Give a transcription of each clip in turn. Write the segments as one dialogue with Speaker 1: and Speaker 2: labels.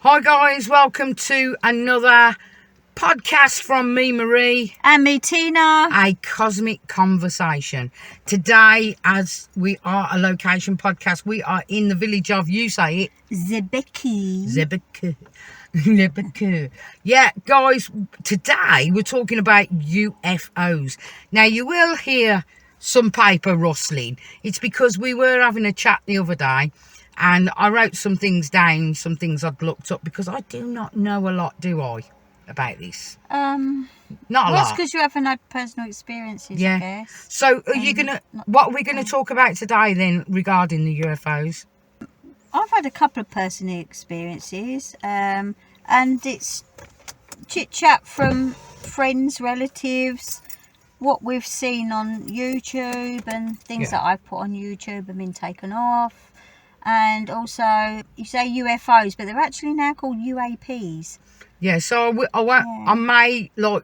Speaker 1: Hi guys, welcome to another podcast from me, Marie.
Speaker 2: And me, Tina.
Speaker 1: A cosmic conversation. Today, as we are a location podcast, we are in the village of, you say it,
Speaker 2: Zebeki.
Speaker 1: Yeah, guys, today we're talking about UFOs. Now, you will hear some paper rustling. It's because we were having a chat the other day and I wrote some things down, some things I'd looked up, because I do not know a lot, do I, about this? Not a lot.
Speaker 2: That's because you haven't had personal experiences, I guess.
Speaker 1: So what are we going to talk about today then regarding the UFOs?
Speaker 2: I've had a couple of personal experiences, and it's chit-chat from friends, relatives, what we've seen on YouTube and things that I've put on YouTube and been taken off. And also, you say UFOs, but they're actually now called UAPs.
Speaker 1: Yeah, so I may do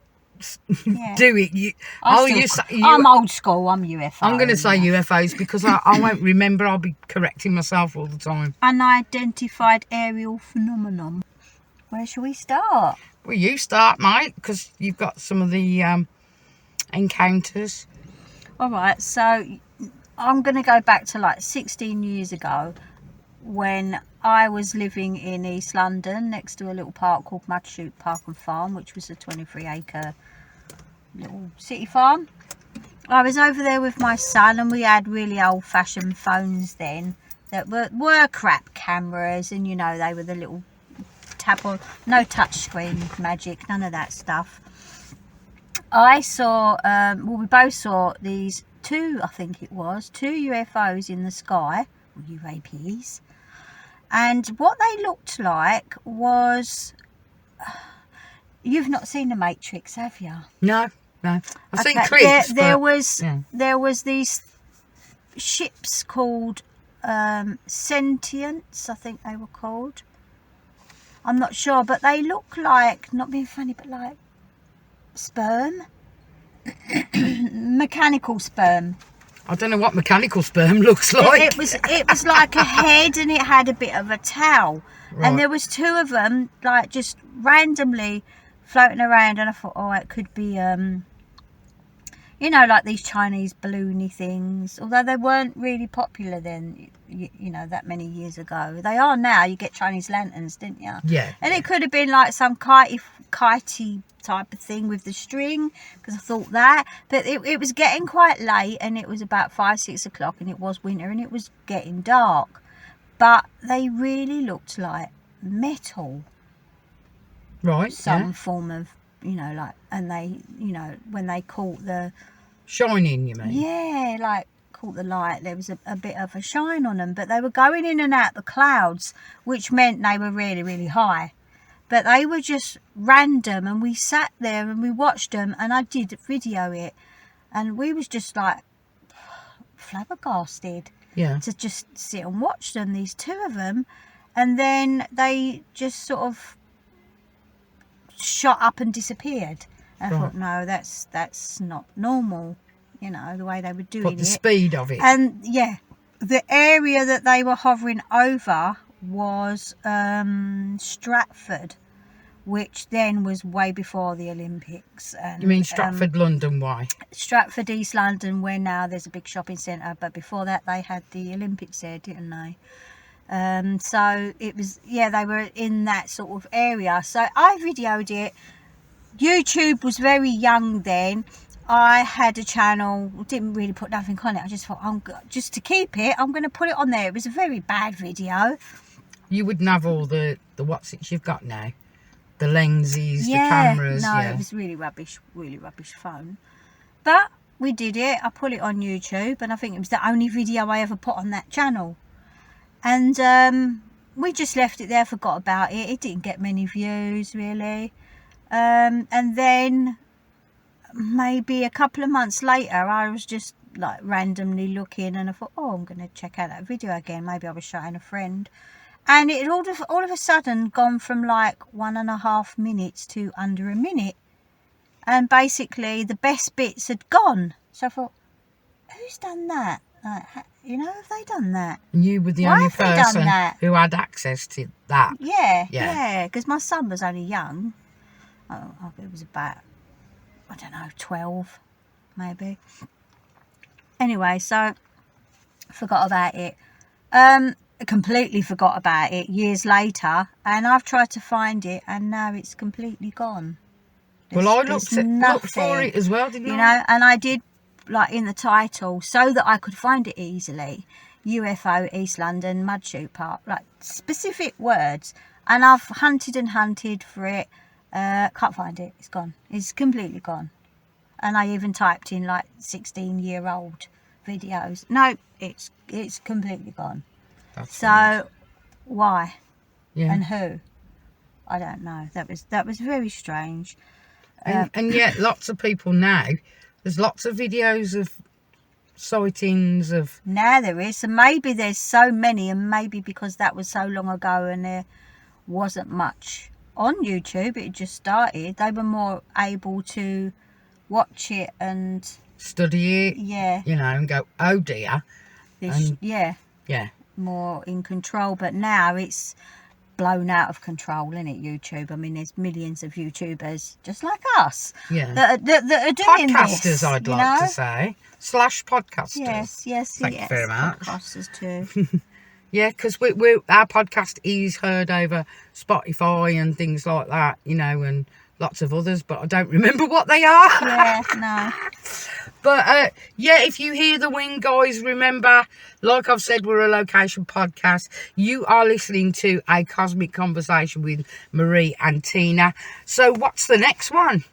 Speaker 1: it.
Speaker 2: I'm old school, I'm UFO.
Speaker 1: I'm going to say UFOs because I won't remember. I'll be correcting myself all the time.
Speaker 2: Unidentified aerial phenomenon. Where shall we start?
Speaker 1: Well, you start, mate, because you've got some of the encounters.
Speaker 2: All right, so I'm going to go back to like 16 years ago when I was living in East London next to a little park called Mudshoot Park and Farm, which was a 23-acre little city farm. I was over there with my son and we had really old-fashioned phones then that were crap cameras, and you know, they were the little tap on, no touch screen magic, none of that stuff. I saw, we both saw these two UFOs in the sky, or UAPs, and what they looked like was, you've not seen The Matrix, have you?
Speaker 1: No. I've seen clips.
Speaker 2: There was these ships called Sentients, I think they were called. I'm not sure, but they look like, not being funny, but like sperm. Mechanical sperm.
Speaker 1: I don't know what mechanical sperm looks like.
Speaker 2: It was like a head and it had a bit of a tail. Right. And there was two of them like just randomly floating around, and I thought, oh, it could be you know, like these Chinese balloony things, although they weren't really popular then, you know, that many years ago. They are now. You get Chinese lanterns, didn't you?
Speaker 1: Yeah.
Speaker 2: And it could have been like some kitey type of thing with the string, because I thought that. But it was getting quite late, and it was about 5-6 o'clock, and it was winter, and it was getting dark. But they really looked like metal.
Speaker 1: Right.
Speaker 2: Some form of, you know, like, and they, you know, when they caught the
Speaker 1: shining, you mean?
Speaker 2: Yeah, like caught the light, there was a bit of a shine on them, but they were going in and out the clouds, which meant they were really, really high. But they were just random, and we sat there and we watched them, and I did video it, and we was just like flabbergasted.
Speaker 1: Yeah.
Speaker 2: To just sit and watch them, these two of them, and then they just sort of shot up and disappeared. I thought, no, that's not normal, you know, the way they were doing it.
Speaker 1: But the speed of it.
Speaker 2: And yeah, the area that they were hovering over was Stratford, which then was way before the Olympics. And,
Speaker 1: you mean Stratford, London? Why? Stratford,
Speaker 2: East London, where now there's a big shopping centre, but before that they had the Olympics there, didn't they? So it was, yeah, they were in that sort of area. So I videoed it. YouTube was very young then. I had a channel, didn't really put nothing on it. I just thought, just to keep it, I'm going to put it on there. It was a very bad video.
Speaker 1: You wouldn't have all the what's it you've got now, the lenses, the cameras.
Speaker 2: No, it was really rubbish phone. But we did it. I put it on YouTube, and I think it was the only video I ever put on that channel. And we just left it there, forgot about it. It didn't get many views, really. And then maybe a couple of months later, I was just like randomly looking, and I thought, oh, I'm going to check out that video again. Maybe I was showing a friend. And it all of a sudden gone from like 1.5 minutes to under a minute. And basically the best bits had gone. So I thought, who's done that? Like, have they done that?
Speaker 1: And you were the
Speaker 2: Why
Speaker 1: only
Speaker 2: have they done
Speaker 1: person
Speaker 2: that?
Speaker 1: who had access to that.
Speaker 2: Yeah, because my son was only young. It was about, I don't know, 12 maybe. Anyway, so forgot about it. Completely forgot about it years later, and I've tried to find it, and now it's completely gone.
Speaker 1: Well, I looked for it as well, didn't I?
Speaker 2: And I did, like, in the title, so that I could find it easily, UFO East London Mud Chute Park, like specific words, and I've hunted and hunted for it. Can't find it. It's gone. It's completely gone. And I even typed in like 16-year-old videos. No, it's completely gone.
Speaker 1: That's
Speaker 2: so
Speaker 1: weird.
Speaker 2: Why?
Speaker 1: Yeah.
Speaker 2: And who? I don't know. That was very strange.
Speaker 1: And yet lots of people now, there's lots of videos of sightings of...
Speaker 2: Now there is, and maybe there's so many, and maybe because that was so long ago and there wasn't much on YouTube, it just started, they were more able to watch it and
Speaker 1: study it,
Speaker 2: yeah,
Speaker 1: and go, oh dear.
Speaker 2: Yeah, more in control. But now it's blown out of control, isn't it, YouTube? I mean, there's millions of YouTubers just like us that are doing
Speaker 1: podcasters,
Speaker 2: this,
Speaker 1: I'd like to say, /podcasters.
Speaker 2: Yes,
Speaker 1: Thank you very much.
Speaker 2: Podcasters too.
Speaker 1: Yeah, because our podcast is heard over Spotify and things like that, and lots of others, but I don't remember what they are.
Speaker 2: Yeah, no.
Speaker 1: But, if you hear the wind, guys, remember, like I've said, we're a location podcast. You are listening to A Cosmic Conversation with Marie and Tina. So what's the next one?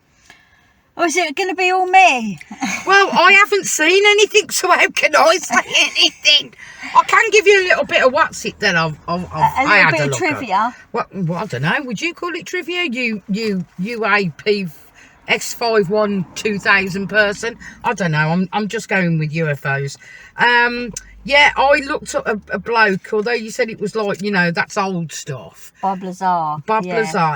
Speaker 2: Oh, is it going to be all me?
Speaker 1: Well, I haven't seen anything, so how can I say anything? I can give you a little bit of what's it that I had a
Speaker 2: bit
Speaker 1: look
Speaker 2: of trivia.
Speaker 1: Well, I don't know. Would you call it trivia? You UAP X51 2000 person? I don't know. I'm just going with UFOs. I looked at a bloke, although you said it was like, that's old stuff.
Speaker 2: Bob Lazar.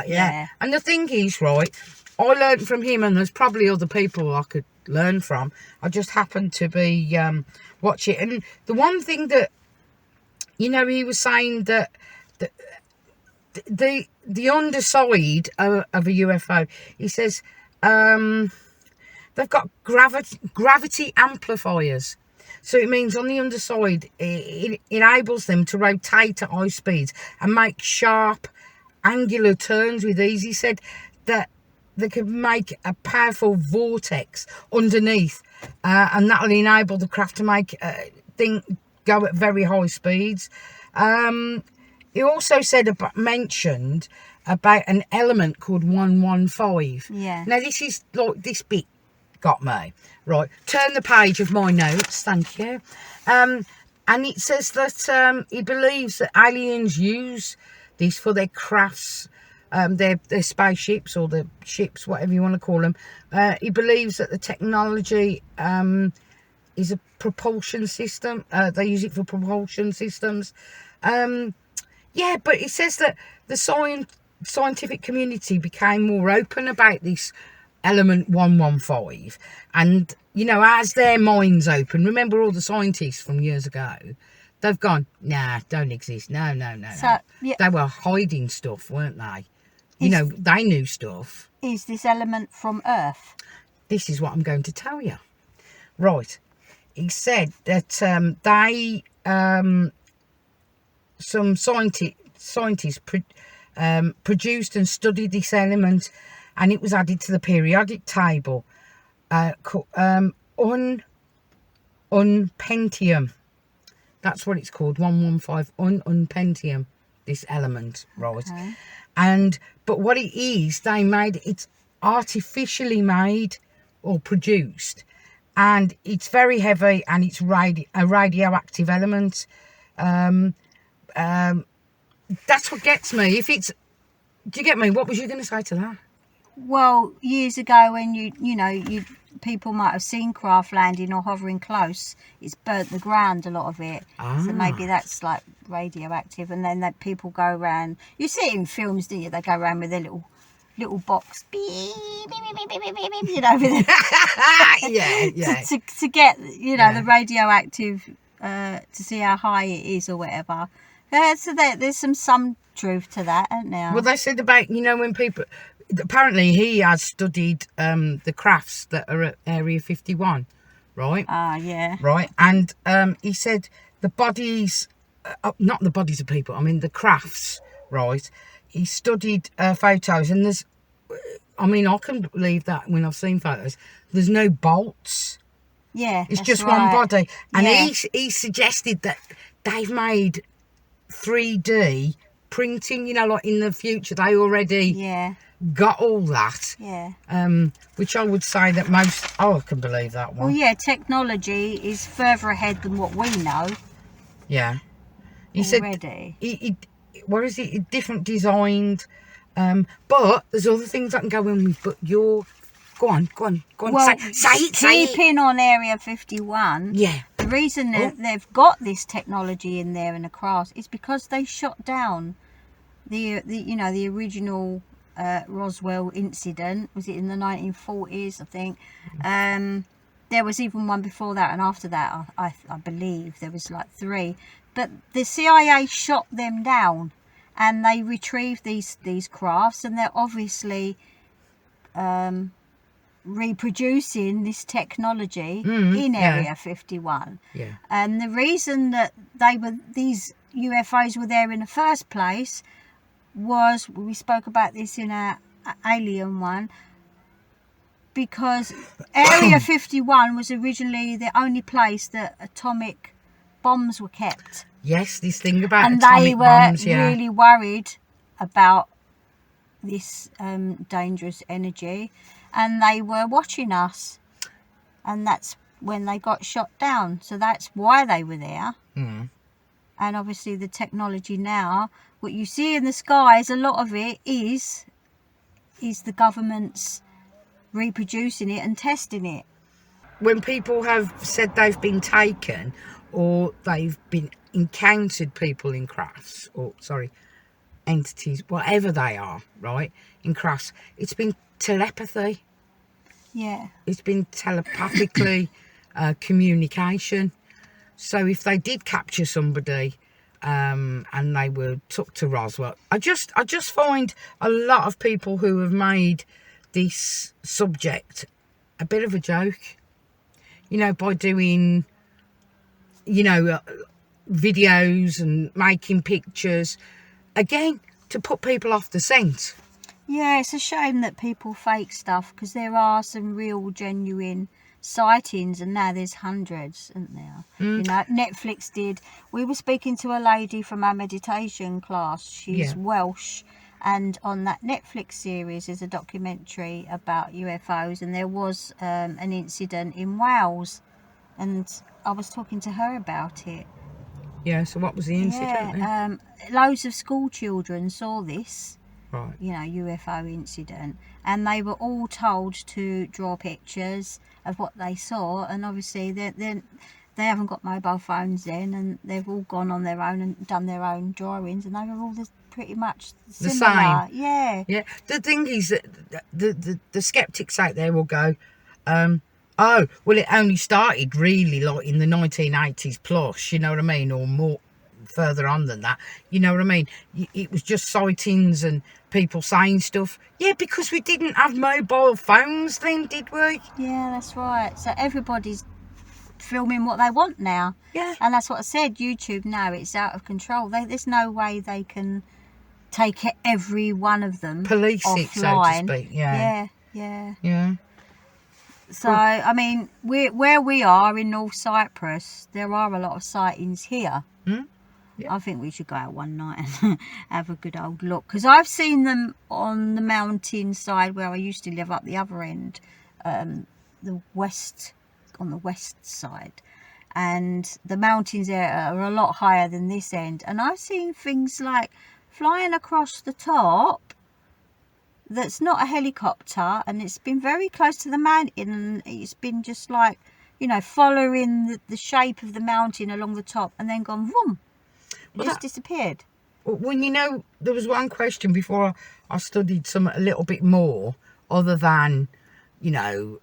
Speaker 1: Yeah. And the thing is, right, I learned from him, and there's probably other people I could learn from. I just happened to be watching. And the one thing that, he was saying that the underside of a UFO, he says, they've got gravity amplifiers. So it means on the underside, it enables them to rotate at high speeds and make sharp angular turns with ease. He said that they can make a powerful vortex underneath, and that'll enable the craft to make go at very high speeds. He also mentioned about an element called 115.
Speaker 2: Yeah.
Speaker 1: Now this is like, this bit got me. Right, turn the page of my notes, thank you. And it says that he believes that aliens use this for their crafts, their spaceships, or the ships, whatever you want to call them. He believes that the technology is a propulsion system. They use it for propulsion systems. But it says that the scientific community became more open about this element 115, and as their minds open, remember all the scientists from years ago, they've gone, nah, don't exist, no.
Speaker 2: So, yeah.
Speaker 1: They were hiding stuff, weren't they? They knew stuff. Is
Speaker 2: this element from Earth?
Speaker 1: This is what I'm going to tell you. Right, he said that some scientists produced and studied this element, and it was added to the periodic table, unpentium. That's what it's called, 115 unpentium, this element, right? Okay. But what it is, it's artificially made or produced, and it's very heavy, and it's a radioactive element. That's what gets me. Do you get me? What was you going to say to that?
Speaker 2: Well, years ago, when people might have seen craft landing or hovering close, it's burnt the ground, a lot of it. So maybe that's like radioactive, and then that people go around. You see it in films, do you? They go around with their little box, beep, with it.
Speaker 1: Yeah.
Speaker 2: to get the radioactive to see how high it is or whatever. So there's some truth to that, isn't there?
Speaker 1: Well, they said about, when people... Apparently, he has studied the crafts that are at Area 51, right?
Speaker 2: Yeah.
Speaker 1: Right, and he said the bodies... not the bodies of people, I mean the crafts, right? He studied photos, and there's... I mean, I can believe that when I've seen photos. There's no bolts.
Speaker 2: Yeah,
Speaker 1: it's
Speaker 2: that's
Speaker 1: just
Speaker 2: right.
Speaker 1: one body. And
Speaker 2: yeah.
Speaker 1: he suggested that they've made 3D printing, like in the future. They already got all that.
Speaker 2: Yeah.
Speaker 1: Which I would say that most... Oh, I can believe that one.
Speaker 2: Well, yeah, technology is further ahead than what we know.
Speaker 1: Yeah. He
Speaker 2: already.
Speaker 1: said... What is it? Different designed... but there's other things I can go in with, but you're... Go on.
Speaker 2: Well,
Speaker 1: say it.
Speaker 2: Keeping on Area 51,
Speaker 1: yeah.
Speaker 2: the reason that they've got this technology in there in the crafts is because they shot down the original Roswell incident. Was it in the 1940s, I think? There was even one before that, and after that, I believe there was like 3. But the CIA shot them down, and they retrieved these crafts, and they're obviously reproducing this technology in Area 51.
Speaker 1: Yeah.
Speaker 2: And the reason that these UFOs were there in the first place was, we spoke about this in our alien one, because Area 51 was originally the only place that atomic bombs were kept.
Speaker 1: Yes, this thing about
Speaker 2: and
Speaker 1: atomic bombs,
Speaker 2: they were really worried about this dangerous energy, and they were watching us, and that's when they got shot down. So that's why they were there. And obviously the technology now, what you see in the skies, a lot of it is the government's reproducing it and testing it.
Speaker 1: When people have said they've been taken, or they've been encountered people in crafts, entities, whatever they are, right, in crafts, it's been telepathy.
Speaker 2: Yeah.
Speaker 1: It's been telepathically communication. So if they did capture somebody and they were took to Roswell, I just find a lot of people who have made this subject a bit of a joke, by doing, videos and making pictures, again, to put people off the scent.
Speaker 2: Yeah, it's a shame that people fake stuff, because there are some real genuine sightings, and now there's hundreds, isn't there? Netflix did. We were speaking to a lady from our meditation class. She's Welsh, and on that Netflix series is a documentary about UFOs, and there was an incident in Wales, and I was talking to her about it.
Speaker 1: Yeah, so what was the incident then?
Speaker 2: Loads of school children saw this.
Speaker 1: Right.
Speaker 2: UFO incident, and they were all told to draw pictures of what they saw, and obviously they haven't got mobile phones then, and they've all gone on their own and done their own drawings, and they were all pretty much similar.
Speaker 1: The same.
Speaker 2: Yeah.
Speaker 1: The thing is that the skeptics out there will go, oh, well, it only started really like in the 1980s plus, you know what I mean, or more further on than that, you know what I mean. It was just sightings and people saying stuff. Yeah, because we didn't have mobile phones then, did we?
Speaker 2: Yeah, that's right. So everybody's filming what they want now.
Speaker 1: Yeah.
Speaker 2: And that's what I said, YouTube now, it's out of control. There's no way they can take every one of them
Speaker 1: police
Speaker 2: offline.
Speaker 1: It, so to speak. Yeah.
Speaker 2: So, I mean, where we are in North Cyprus, there are a lot of sightings here.
Speaker 1: Yeah.
Speaker 2: I think we should go out one night and have a good old look, because I've seen them on the mountain side where I used to live, up the other end, on the west side, and the mountains there are a lot higher than this end, and I've seen things like flying across the top that's not a helicopter, and it's been very close to the mountain, and it's been just like, following the shape of the mountain along the top, and then gone vroom. Just disappeared.
Speaker 1: Well, there was one question before I studied some a little bit more, other than, you know,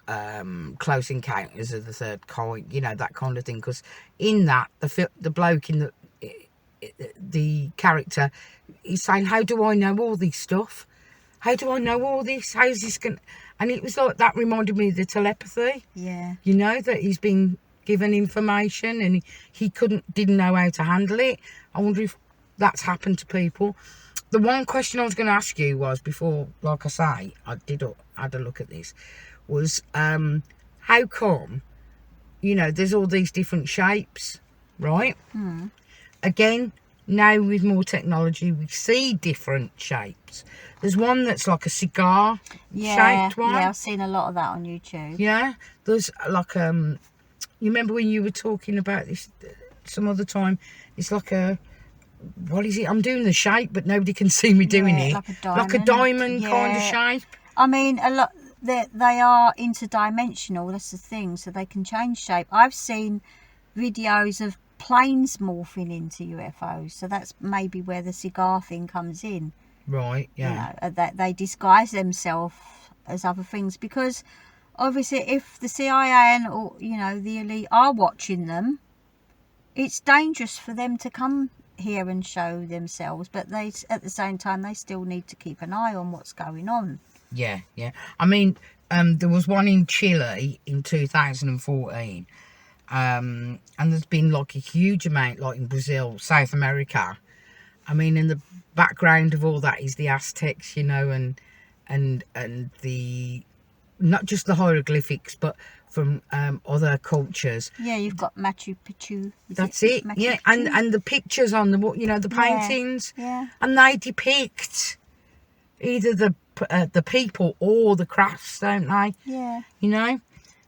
Speaker 1: Close Encounters of the Third Kind, you know, that kind of thing. Because in that, the bloke in the character, he's saying, how do I know all this stuff? How do I know all this? How's this going to... And it was like, that reminded me of the telepathy.
Speaker 2: Yeah.
Speaker 1: You know, that he's been given information and he didn't know how to handle it. I wonder if that's happened to people. The one question I was going to ask you was, before, like I say, I had a look at this, was how come, you know, there's all these different shapes, right? Again, now with more technology, we see different shapes. There's one that's like a cigar shaped one.
Speaker 2: Yeah, I've seen a lot of that on YouTube.
Speaker 1: Yeah, there's like you remember when you were talking about this some other time? It's like a, what is it? I'm doing the shape, but nobody can see me doing it.
Speaker 2: Like a diamond
Speaker 1: Kind of shape.
Speaker 2: I mean, a lot. They are interdimensional. That's the thing. So they can change shape. I've seen videos of planes morphing into UFOs. So that's maybe where the cigar thing comes in.
Speaker 1: Right. Yeah.
Speaker 2: You know, that they disguise themselves as other things, because obviously, if the CIA and, or, you know, the elite are watching them, it's dangerous for them to come here and show themselves. But they, at the same time, they still need to keep an eye on what's going on.
Speaker 1: Yeah. I mean, there was one in Chile in 2014, and there's been like a huge amount, like in Brazil, South America. I mean, in the background of all that is the Aztecs, you know, and the, not just the hieroglyphics, but from other cultures.
Speaker 2: Yeah, you've got Machu Picchu.
Speaker 1: That's it. Yeah, and the pictures on the, you know, the paintings.
Speaker 2: Yeah.
Speaker 1: And they depict either the people or the crafts, don't they?
Speaker 2: Yeah.
Speaker 1: You know,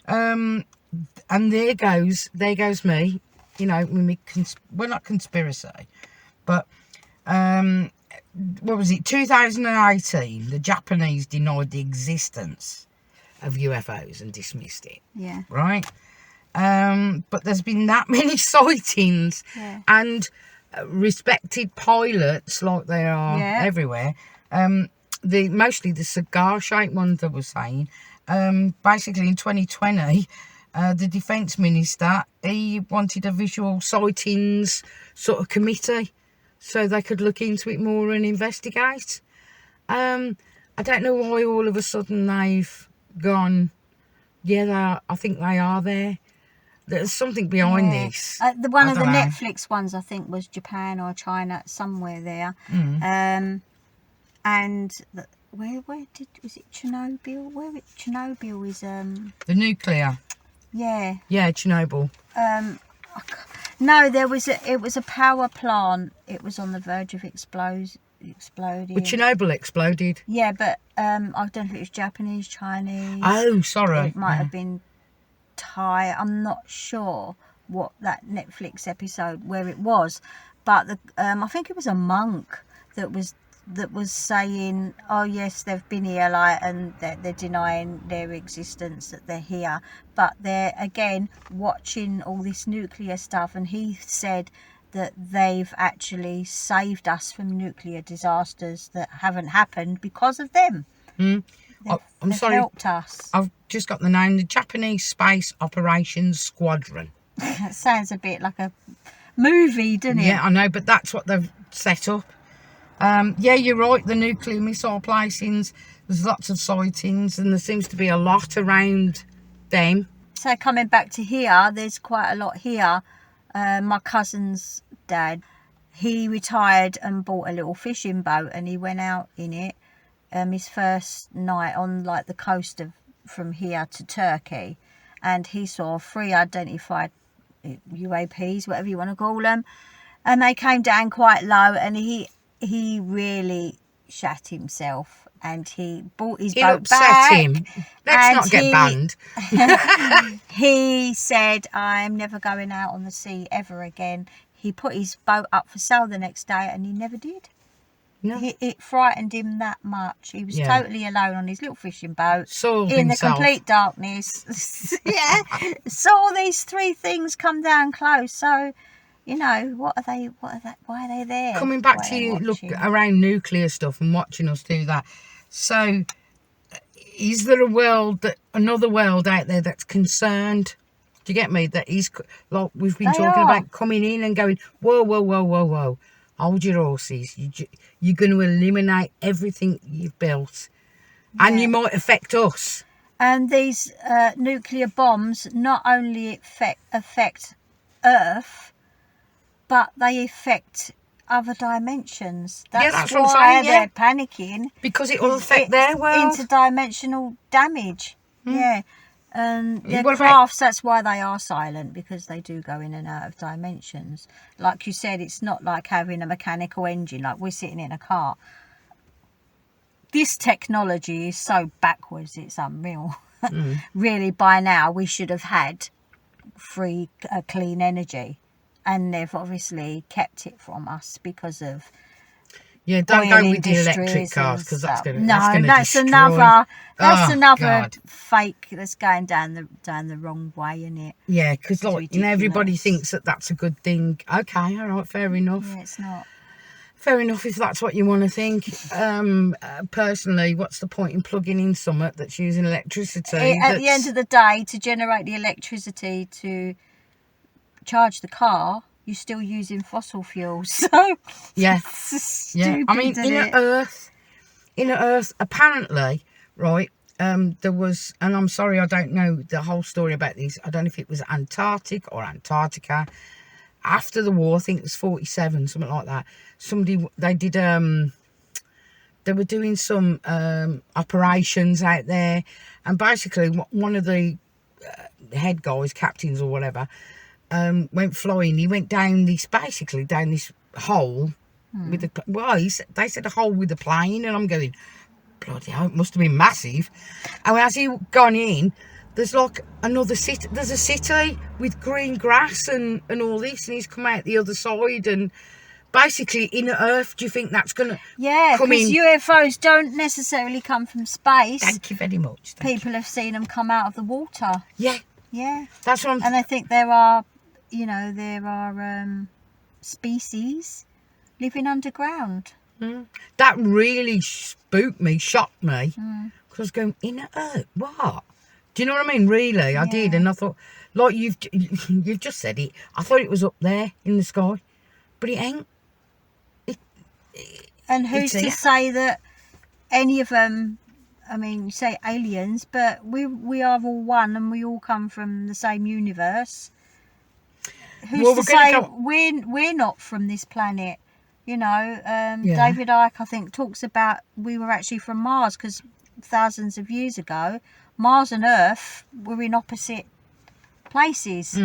Speaker 1: and there goes me. You know, we're not conspiracy, but what was it? 2018. The Japanese denied the existence of UFOs and dismissed it.
Speaker 2: Yeah.
Speaker 1: Right. But there's been that many sightings, and respected pilots, like they are everywhere. Mostly the cigar-shaped ones, I was saying. Basically, in 2020, the Defence Minister, he wanted a visual sightings sort of committee so they could look into it more and investigate. I don't know why all of a sudden they've gone, I think they are there. There's something behind this.
Speaker 2: One of the Netflix ones, I think, was Japan or China, somewhere there. And where was it Chernobyl? Chernobyl is
Speaker 1: the nuclear.
Speaker 2: Yeah.
Speaker 1: Yeah, Chernobyl.
Speaker 2: No, it was a power plant. It was on the verge of exploding.
Speaker 1: But Chernobyl exploded.
Speaker 2: Yeah, but I don't know if it was Japanese, Chinese.
Speaker 1: Oh, sorry.
Speaker 2: It might have been Thai. I'm not sure what that Netflix episode where it was, but I think it was a monk that was saying, oh yes, they've been here, like, and they're denying their existence, that they're here, but they're again watching all this nuclear stuff, and he said that they've actually saved us from nuclear disasters that haven't happened because of them. I'm
Speaker 1: sorry,
Speaker 2: helped us.
Speaker 1: I've just got the name, the Japanese Space Operations Squadron.
Speaker 2: That sounds a bit like a movie, doesn't it?
Speaker 1: Yeah, I know, but that's what they've set up. Yeah, you're right, the nuclear missile placings, there's lots of sightings, and there seems to be a lot around them.
Speaker 2: So coming back to here, there's quite a lot here. My cousin's dad, he retired and bought a little fishing boat, and he went out in it his first night on like the coast of from here to Turkey, and he saw 3 identified UAPs, whatever you want to call them, and they came down quite low, and he really shat himself, and he bought his boat back.
Speaker 1: Him. Let's not get banned.
Speaker 2: He said, I'm never going out on the sea ever again. He put his boat up for sale the next day, and he never did. No. It frightened him that much. He was totally alone on his little fishing boat in the complete darkness. Saw these 3 things come down close. So, you know, why are they there?
Speaker 1: Coming back to you, look around nuclear stuff and watching us do that. So, is there another world out there that's concerned? Do you get me? That is, like we've been talking about, coming in and going, whoa, whoa, whoa, whoa, whoa. Hold your horses. You're going to eliminate everything you've built. Yeah. And you might affect us.
Speaker 2: And these nuclear bombs not only affect Earth, but they affect other dimensions. That's
Speaker 1: what I'm saying,
Speaker 2: they're panicking.
Speaker 1: Because it will affect their world.
Speaker 2: Interdimensional damage. Yeah. And their crafts, that's why they are silent, because they do go in and out of dimensions. Like you said, it's not like having a mechanical engine, like we're sitting in a car. This technology is so backwards, it's unreal. Really, by now, we should have had free, clean energy. And they've obviously kept it from us because of...
Speaker 1: Yeah, don't go with the electric cars, because that's going to
Speaker 2: that's
Speaker 1: destroy.
Speaker 2: another fake that's going down the wrong way, isn't it?
Speaker 1: Yeah, because everybody thinks that that's a good thing. Okay, all right, fair enough.
Speaker 2: Yeah, it's not.
Speaker 1: Fair enough if that's what you want to think. Personally, what's the point in plugging in something that's using electricity?
Speaker 2: At the end of the day, to generate the electricity to charge the car, you're still using fossil fuels. So
Speaker 1: yeah,
Speaker 2: stupid,
Speaker 1: I mean, inner Earth, apparently, right? There was, and I'm sorry, I don't know the whole story about this. I don't know if it was Antarctic or Antarctica. After the war, I think it was 47, something like that. They were doing some operations out there, and basically one of the head guys, captains or whatever, went flying. He went down this hole with they said a hole with a plane, and I'm going, bloody hell, it must have been massive. And as he gone in, there's like another city. There's a city with green grass and all this, and he's come out the other side. And basically, inner Earth. Do you think that's gonna?
Speaker 2: Yeah, because UFOs don't necessarily come from space.
Speaker 1: Thank you very much.
Speaker 2: People have seen them come out of the water.
Speaker 1: Yeah,
Speaker 2: yeah.
Speaker 1: That's what I'm.
Speaker 2: And I think there are species living underground.
Speaker 1: That really spooked me, shocked me. Because I was going, inner Earth, what? Do you know what I mean? Really, I did, and I thought, like you've just said it. I thought it was up there in the sky, but it ain't.
Speaker 2: And who's to say that any of them? I mean, you say aliens, but we are all one, and we all come from the same universe. Who's to say we're not from this planet? You know, David Icke, I think, talks about we were actually from Mars, because thousands of years ago, Mars and Earth were in opposite places.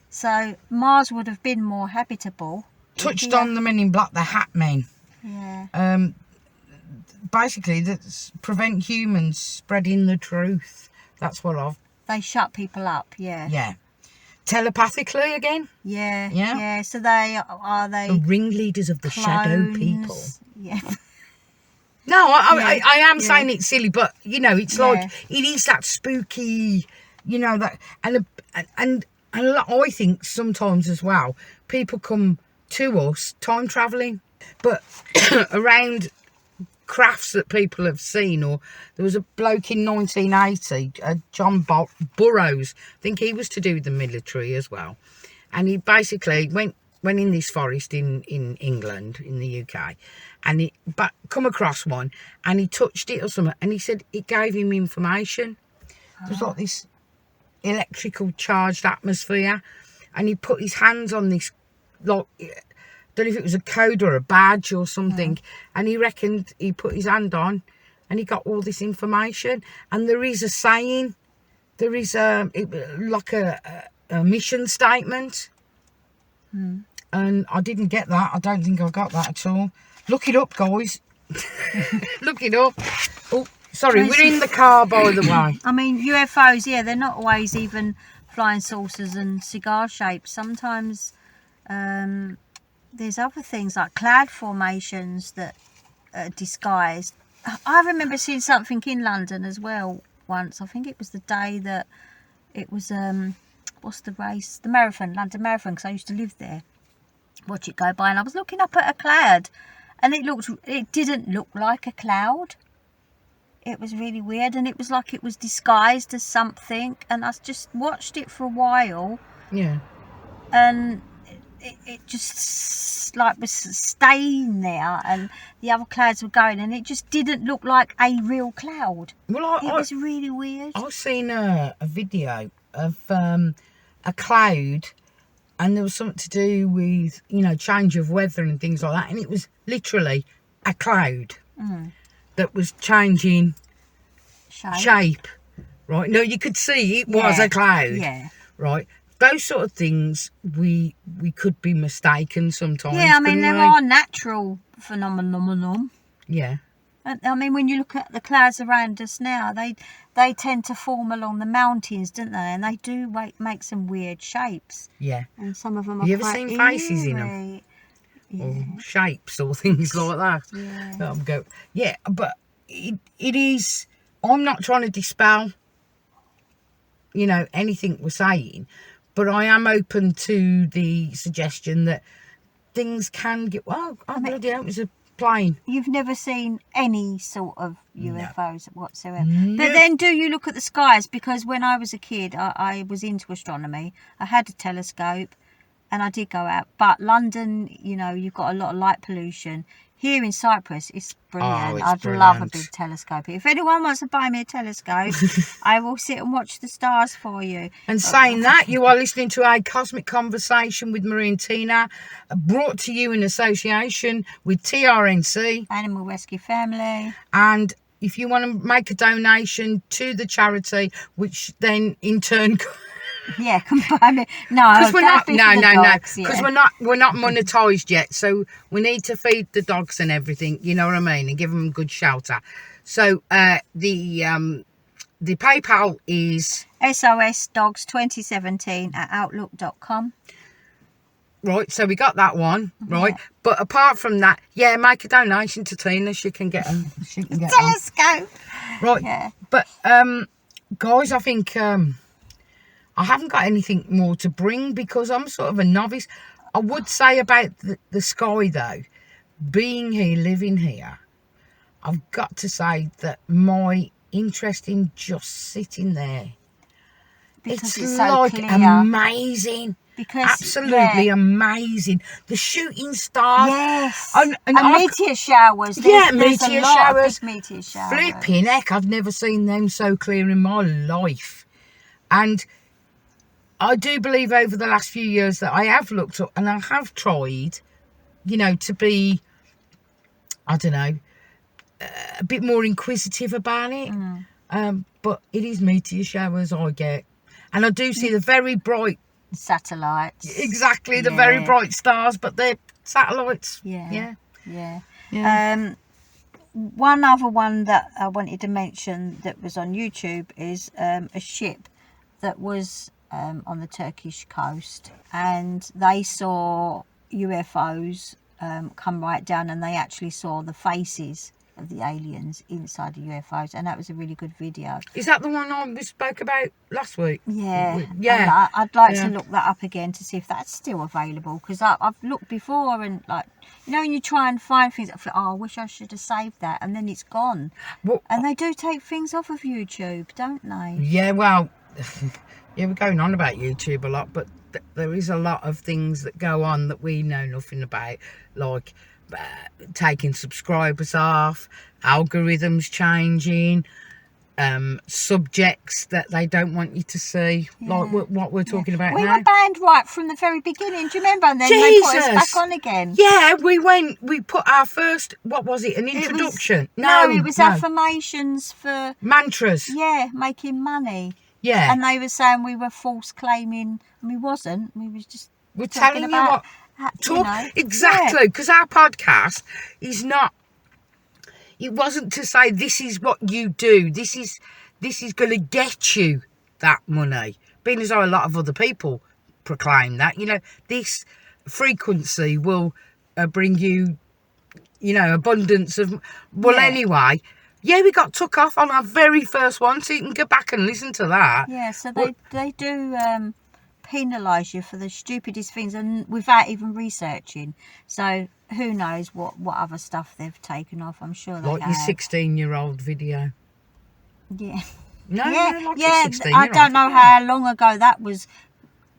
Speaker 2: So Mars would have been more habitable.
Speaker 1: Touched on the Men in Black, the Hat Men.
Speaker 2: Yeah.
Speaker 1: Basically, that's prevent humans spreading the truth. That's what
Speaker 2: They shut people up. Yeah.
Speaker 1: Yeah. Telepathically again.
Speaker 2: Yeah. So they
Speaker 1: the ringleaders of the shadow people.
Speaker 2: Yeah.
Speaker 1: No, I am saying it's silly, but it's like it is that spooky, that and I think sometimes as well people come to us time travelling, but around crafts that people have seen. Or there was a bloke in 1980, John Burroughs, I think he was to do with the military as well, and he basically went in this forest in England, in the UK, and he come across one, and he touched it or something, and he said it gave him information. It was like this electrical charged atmosphere, and he put his hands on this, like, don't know if it was a code or a badge or something, and he reckoned he put his hand on and he got all this information. And there is a saying, there is like a mission statement, and I didn't get that. I don't think I got that at all. Look it up, guys. Look it up. Oh, sorry, we're in the car, by the way.
Speaker 2: I mean, UFOs, they're not always even flying saucers and cigar shapes. Sometimes there's other things like cloud formations that are disguised. I remember seeing something in London as well once. I think it was the day that it was, what's the race? The marathon, London Marathon, because I used to live there. Watch it go by, and I was looking up at a cloud, and it didn't look like a cloud. It was really weird, and it was like it was disguised as something, and I just watched it for a while,
Speaker 1: Yeah.
Speaker 2: and it just like was staying there, and the other clouds were going, and it just didn't look like a real cloud.
Speaker 1: Well,
Speaker 2: It was really weird.
Speaker 1: I've seen a video of a cloud, and there was something to do with, you know, change of weather and things like that, and it was literally a cloud that was changing shape, right? No, you could see it was a cloud,
Speaker 2: Yeah.
Speaker 1: right? Those sort of things, we could be mistaken sometimes.
Speaker 2: Yeah, I mean,
Speaker 1: couldn't
Speaker 2: there
Speaker 1: we?
Speaker 2: are natural phenomena.
Speaker 1: Yeah.
Speaker 2: I mean, when you look at the clouds around us now, they tend to form along the mountains, don't they? And they do make some weird shapes.
Speaker 1: Yeah.
Speaker 2: And some of them
Speaker 1: Have
Speaker 2: are
Speaker 1: you ever
Speaker 2: quite
Speaker 1: seen faces in them?
Speaker 2: eerie.
Speaker 1: Or
Speaker 2: Yeah.
Speaker 1: shapes or things like that.
Speaker 2: Yeah.
Speaker 1: Yeah, but it is, I'm not trying to dispel, you know, anything we're saying, but I am open to the suggestion that things can get, well, bloody hell, it was a plane.
Speaker 2: You've never seen any sort of UFOs whatsoever.
Speaker 1: No.
Speaker 2: But then do you look at the skies? Because when I was a kid, I was into astronomy. I had a telescope and I did go out. But London, you know, you've got a lot of light pollution. Here in Cyprus, it's brilliant.
Speaker 1: it's
Speaker 2: I'd
Speaker 1: brilliant.
Speaker 2: love a big telescope. If anyone wants to buy me a telescope, I will sit and watch the stars for you.
Speaker 1: And saying that, you are listening to a Cosmic Conversation with Marie and Tina, brought to you in association with TRNC.
Speaker 2: Animal Rescue Family.
Speaker 1: And if you want to make a donation to the charity, which then in turn...
Speaker 2: Yeah, come buy me. No,
Speaker 1: because we're not,
Speaker 2: because
Speaker 1: because we're not monetized yet, so we need to feed the dogs and everything, you know what I mean, and give them good shelter. So the PayPal is
Speaker 2: SOSdogs2017@outlook.com.
Speaker 1: right. So we got that one right,
Speaker 2: Yeah.
Speaker 1: but apart from that, yeah, make a donation to Tina. She can get a
Speaker 2: Telescope.
Speaker 1: right.
Speaker 2: Yeah.
Speaker 1: But guys, I think I haven't got anything more to bring because I'm sort of a novice. I would say about the sky though, being here, living here, I've got to say that my interest in just sitting there,
Speaker 2: Because
Speaker 1: it's
Speaker 2: so
Speaker 1: like
Speaker 2: clear.
Speaker 1: amazing.
Speaker 2: Because
Speaker 1: Absolutely amazing. The shooting stars.
Speaker 2: Yes.
Speaker 1: And
Speaker 2: meteor showers. There's
Speaker 1: meteor
Speaker 2: a lot
Speaker 1: showers.
Speaker 2: of big meteor showers.
Speaker 1: Flipping heck, I've never seen them so clear in my life. And I do believe over the last few years that I have looked up and I have tried, you know, to be, I don't know, a bit more inquisitive about it. But it is meteor showers I get. And I do see the very bright...
Speaker 2: Satellites.
Speaker 1: Exactly, the very bright stars, but they're satellites.
Speaker 2: Yeah.
Speaker 1: One
Speaker 2: other one that I wanted to mention that was on YouTube is a ship that was on the Turkish coast, and they saw UFOs come right down, and they actually saw the faces of the aliens inside the UFOs, and that was a really good video.
Speaker 1: Is that the one we spoke about last week?
Speaker 2: Yeah.
Speaker 1: Yeah.
Speaker 2: I'd like to look that up again to see if that's still available, because I've looked before, and like, you know, when you try and find things, I feel, I wish I should have saved that, and then it's gone.
Speaker 1: Well,
Speaker 2: and they do take things off of YouTube, don't they?
Speaker 1: Yeah, well, yeah, we're going on about YouTube a lot, but there is a lot of things that go on that we know nothing about, like taking subscribers off, algorithms changing, subjects that they don't want you to see, like what we're talking about
Speaker 2: we
Speaker 1: now.
Speaker 2: were banned right from the very beginning, do you remember? And then
Speaker 1: Jesus.
Speaker 2: they put us back on again.
Speaker 1: Yeah, we put our first, what was it, an introduction?
Speaker 2: It was affirmations for
Speaker 1: mantras.
Speaker 2: Yeah, making money.
Speaker 1: Yeah.
Speaker 2: And they were saying we were false claiming, and we wasn't. We was just
Speaker 1: we're telling you what. Exactly, because our podcast is not, it wasn't to say this is what you do, this is going to get you that money, being as though a lot of other people proclaim that, you know, this frequency will bring you, you know, abundance of, anyway, we got took off on our very first one, so you can go back and listen to that.
Speaker 2: So they do penalise you for the stupidest things, and without even researching. So who knows what other stuff they've taken off. I'm sure they
Speaker 1: like
Speaker 2: have.
Speaker 1: your 16-year-old video.
Speaker 2: Yeah.
Speaker 1: No,
Speaker 2: Yeah,
Speaker 1: like
Speaker 2: yeah.
Speaker 1: a 16-year-old.
Speaker 2: I don't know how long ago that was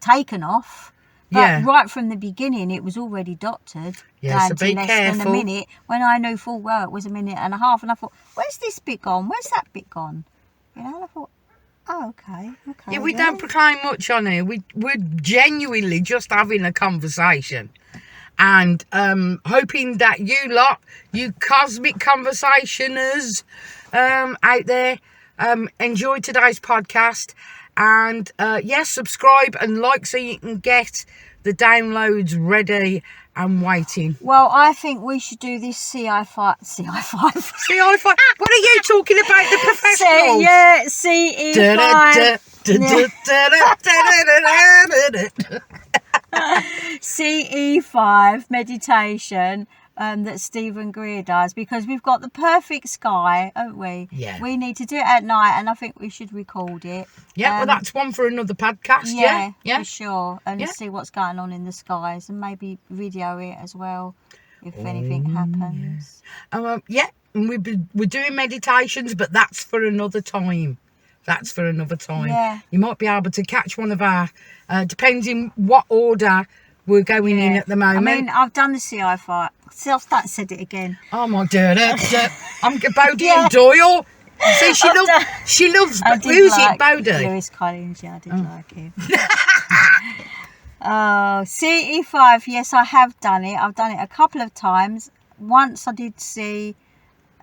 Speaker 2: taken off. But
Speaker 1: Yeah.
Speaker 2: right from the beginning, it was already doctored
Speaker 1: Yeah,
Speaker 2: down
Speaker 1: so
Speaker 2: to
Speaker 1: be
Speaker 2: less than a
Speaker 1: careful.
Speaker 2: minute. When I knew full well it was a minute and a half, and I thought, "Where's this bit gone? Where's that bit gone?" You know, and I thought, "Oh, okay."
Speaker 1: Yeah, we
Speaker 2: then.
Speaker 1: don't proclaim much on here. We're genuinely just having a conversation. And hoping that you lot, you cosmic conversationers out there, enjoy today's podcast. And yes, subscribe and like so you can get the downloads ready and waiting.
Speaker 2: Well, I think we should do this CI5.
Speaker 1: See, what are you talking about? The professionals?
Speaker 2: Yeah, CE5. CE5 meditation that Stephen Greer does, because we've got the perfect sky, haven't we?
Speaker 1: Yeah.
Speaker 2: We need to do it at night, and I think we should record it.
Speaker 1: Yeah, well, that's one for another podcast. Yeah.
Speaker 2: For sure. And see what's going on in the skies, and maybe video it as well if anything happens.
Speaker 1: Yeah, and we're doing meditations, but that's for another time.
Speaker 2: Yeah.
Speaker 1: You might be able to catch one of our, depending what order we're going in at the moment.
Speaker 2: I mean, I've done the CI5. That said it again.
Speaker 1: Oh my God, I'm Bodie and Doyle. See, she loves. Who's it, Bodie?
Speaker 2: Lewis Collins. Yeah, I did like him. Oh, CE5. Yes, I have done it. I've done it a couple of times. Once I did see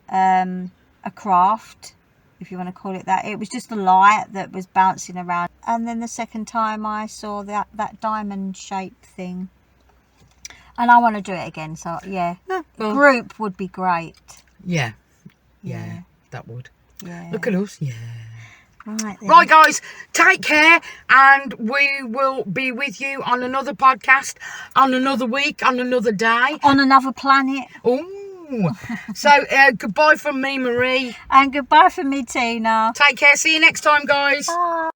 Speaker 2: a craft, if you want to call it that. It was just a light that was bouncing around. And then the second time I saw that diamond shaped thing. And I want to do it again. So, yeah. Well, group would be great.
Speaker 1: Yeah, that would.
Speaker 2: Yeah.
Speaker 1: Look at us. Yeah.
Speaker 2: Right,
Speaker 1: guys, take care, and we will be with you on another podcast, on another week, on another day.
Speaker 2: On another planet.
Speaker 1: Oh, so goodbye from me, Marie.
Speaker 2: And goodbye from me, Tina.
Speaker 1: Take care. See you next time, guys.
Speaker 2: Bye.